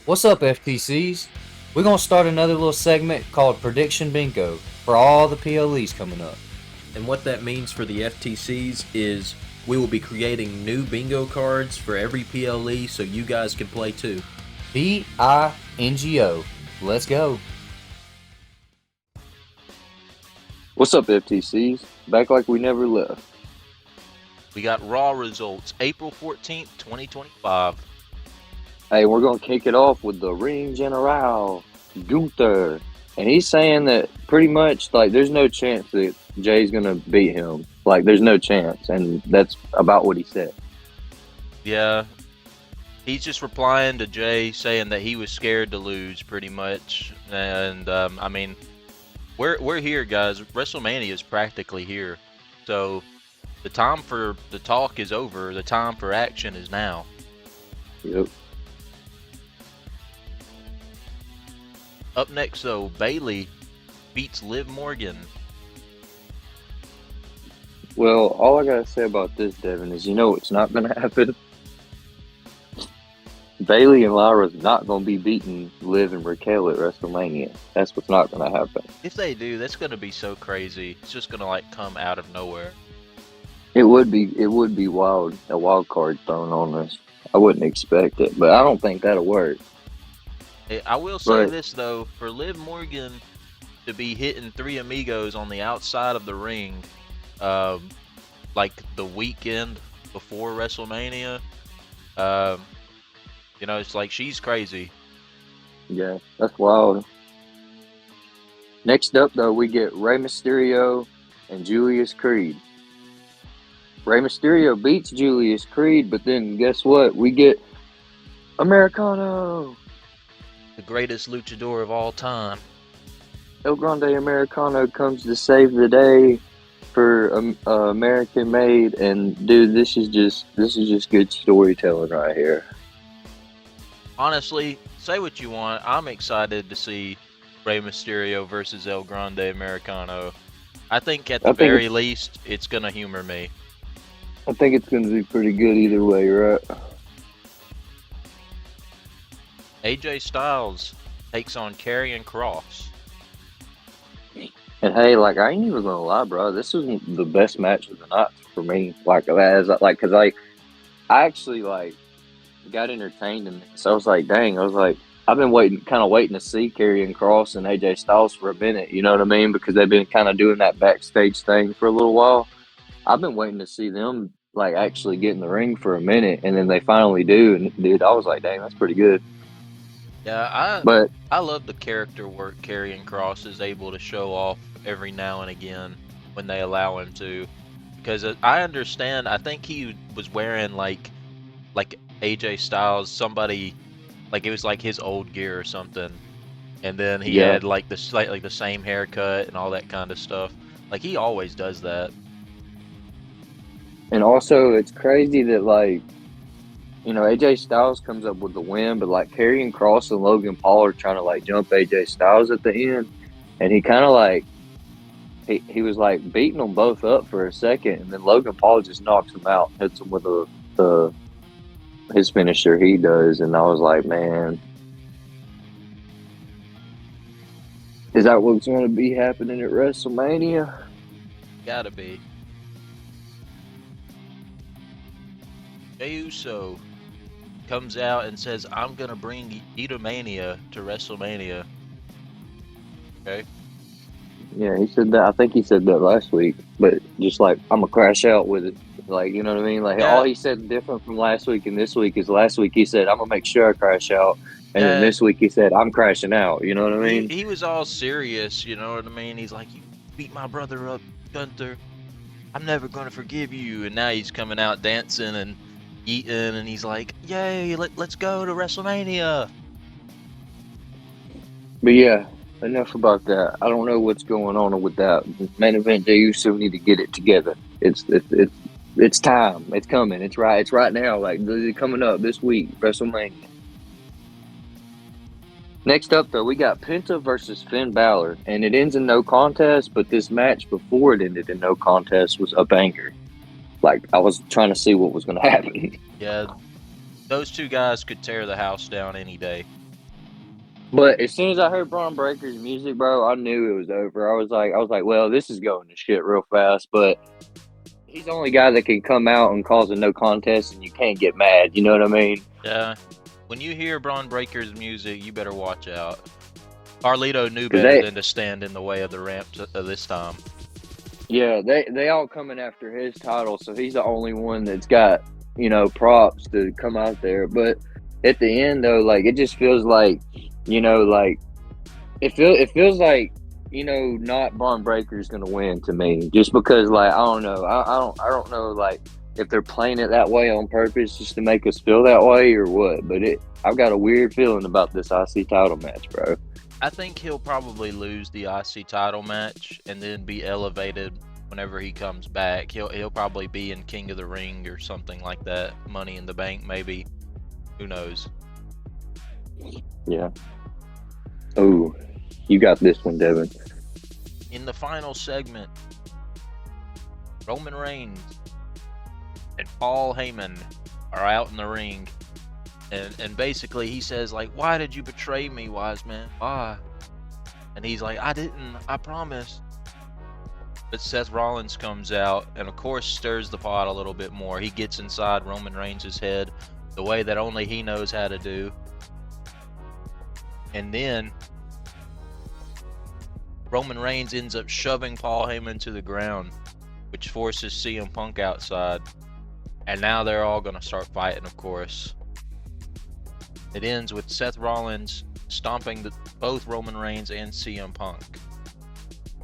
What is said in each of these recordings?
What's up, FTCs? We're going to start another little segment called Prediction Bingo for all the PLEs coming up. And what that means for the FTCs is we will be creating new bingo cards for every PLE so you guys can play too. BINGO. Let's go. What's up, FTCs? Back like we never left. We got Raw results April 14th, 2025. Hey, we're going to kick it off with the Ring General, Gunther. And he's saying that pretty much, like, there's no chance that Jay's going to beat him. Like, there's no chance. And that's about what he said. Yeah. He's just replying to Jay saying that he was scared to lose pretty much. And, I mean, we're here, guys. WrestleMania is practically here. So the time for the talk is over. The time for action is now. Yep. Up next, though, Bayley beats Liv Morgan. Well, all I got to say about this, Devin, is you know what's not going to happen? Bayley and Lyra's not going to be beating Liv and Raquel at WrestleMania. That's what's not going to happen. If they do, that's going to be so crazy. It's just going to, like, come out of nowhere. It would be wild, a wild card thrown on us. I wouldn't expect it, but I don't think that'll work. I will say But this, though. For Liv Morgan to be hitting Three Amigos on the outside of the ring, like the weekend before WrestleMania, it's like she's crazy. yeah, that's wild. Next up, though, we get Rey Mysterio and Julius Creed. Rey Mysterio beats Julius Creed, but then guess what? We get Americano. The greatest luchador of all time. El Grande Americano comes to save the day for American made, and dude, this is just good storytelling right here. Honestly, say what you want. I'm excited to see Rey Mysterio versus El Grande Americano. I think at the very least, it's gonna humor me. I think it's going to be pretty good either way, right? AJ Styles takes on Karrion Kross. And hey, like, I ain't even gonna lie, bro. This was the best match of the night for me. Cause I actually got entertained in this. I was like, dang. I was like, I've been waiting to see Karrion Kross and AJ Styles for a minute. You know what I mean? Because they've been kind of doing that backstage thing for a little while. I've been waiting to see them actually get in the ring for a minute, and then they finally do. And dude, I was like, dang, that's pretty good. Yeah, But I love the character work Karrion Kross is able to show off every now and again when they allow him to. Because I understand, I think he was wearing like AJ Styles, somebody, like it was like his old gear or something. And then he had like the same haircut and all that kind of stuff. Like he always does that. and also it's crazy that AJ Styles comes up with the win, but Karrion Kross and Logan Paul are trying to jump AJ Styles at the end, and he kind of he was beating them both up for a second, and then Logan Paul just knocks him out, hits him with his finisher he does, and I was like, man, is that what's going to be happening at WrestleMania? Gotta be. Jey Uso comes out and says, I'm gonna bring Edomania to WrestleMania. Okay. Yeah, he said that. I think he said that last week, but just I'm gonna crash out with it. You know what I mean? All he said different from last week and this week is last week he said, I'm gonna make sure I crash out. And then this week he said, I'm crashing out. You know what I mean? He was all serious, you know what I mean? He's like, you beat my brother up, Gunther. I'm never gonna forgive you. And now he's coming out dancing and eating, and he's like, yay, let's go to WrestleMania. But yeah, enough about that. I don't know what's going on with that. Main event, Jey Uso need to get it together. It's time. It's coming. It's right now. It's coming up this week, WrestleMania. Next up, though, we got Penta versus Finn Balor, and it ends in no contest, but this match before it ended in no contest was a banger. I was trying to see what was going to happen. Yeah, those two guys could tear the house down any day. But as soon as I heard Braun Breaker's music, bro, I knew it was over. I was like, well, this is going to shit real fast. But he's the only guy that can come out and cause a no contest, and you can't get mad. You know what I mean? Yeah. When you hear Braun Breaker's music, you better watch out. Carlito knew 'Cause better they- than to stand in the way of the ramp this time. Yeah, they all coming after his title, so he's the only one that's got, props to come out there. But at the end though, like it just feels like, like it feels like, not Braun Breaker's gonna win to me. Just because like I don't know. I don't know like if they're playing it that way on purpose just to make us feel that way or what. But I've got a weird feeling about this IC title match, bro. I think he'll probably lose the IC title match and then be elevated whenever he comes back. He'll probably be in King of the Ring or something like that. Money in the Bank, maybe. Who knows? Yeah. Oh, you got this one, Devin. In the final segment, Roman Reigns and Paul Heyman are out in the ring. And basically he says, like, why did you betray me, wise man? Why? And he's like, I didn't. I promise. But Seth Rollins comes out and, of course, stirs the pot a little bit more. He gets inside Roman Reigns' head the way that only he knows how to do. And then Roman Reigns ends up shoving Paul Heyman to the ground, which forces CM Punk outside. And now they're all going to start fighting, of course. It ends with Seth Rollins stomping both Roman Reigns and CM Punk.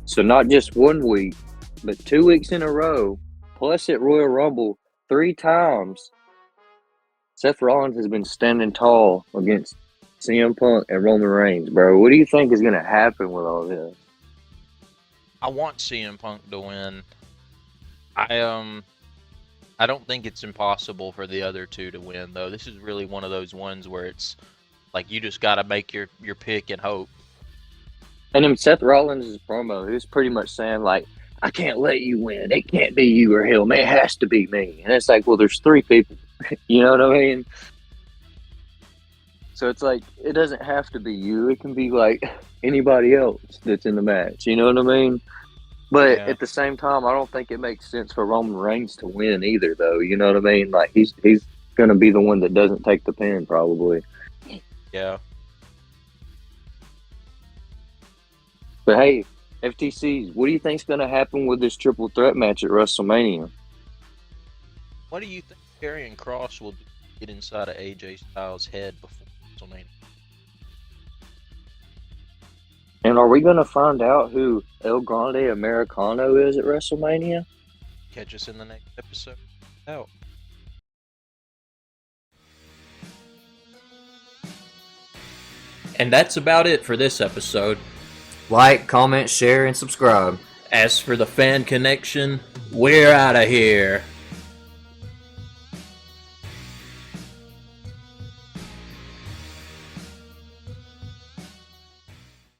So not just 1 week, but 2 weeks in a row, plus at Royal Rumble 3 times, Seth Rollins has been standing tall against CM Punk and Roman Reigns, bro. What do you think is going to happen with all this? I want CM Punk to win. I don't think it's impossible for the other two to win, though. This is really one of those ones where it's like you just got to make your pick and hope. And then Seth Rollins' promo, he was pretty much saying, like, I can't let you win. It can't be you or him. It has to be me. And it's like, well, there's 3 people. You know what I mean? So it's like, it doesn't have to be you. It can be, like, anybody else that's in the match. You know what I mean? But Yeah. at the same time, I don't think it makes sense for Roman Reigns to win either, though. You know what I mean? Like, he's going to be the one that doesn't take the pin, probably. Yeah. But hey, FTCs, what do you think's going to happen with this triple threat match at WrestleMania? What do you think Karrion Kross will do to get inside of AJ Styles' head before WrestleMania? And are we going to find out who El Grande Americano is at WrestleMania? Catch us in the next episode. Out. And that's about it for this episode. Like, comment, share, and subscribe. As for the fan connection, we're out of here.